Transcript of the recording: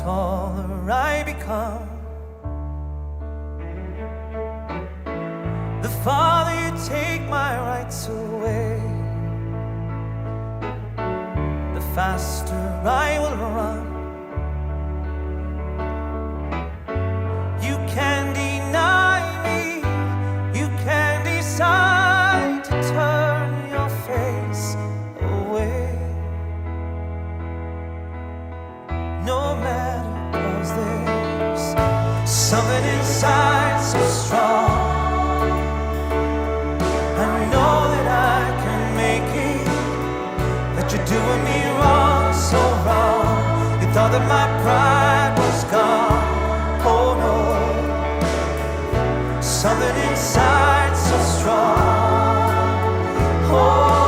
taller I become, the farther you take my rights away, the faster I will run. You can deny me, you can decide to turn your face away. No matter, 'cause there's something inside so strong. I know that I can make it, that you're doing me wrong, so wrong. You thought that my pride was gone. Oh no, something inside so strong. Oh.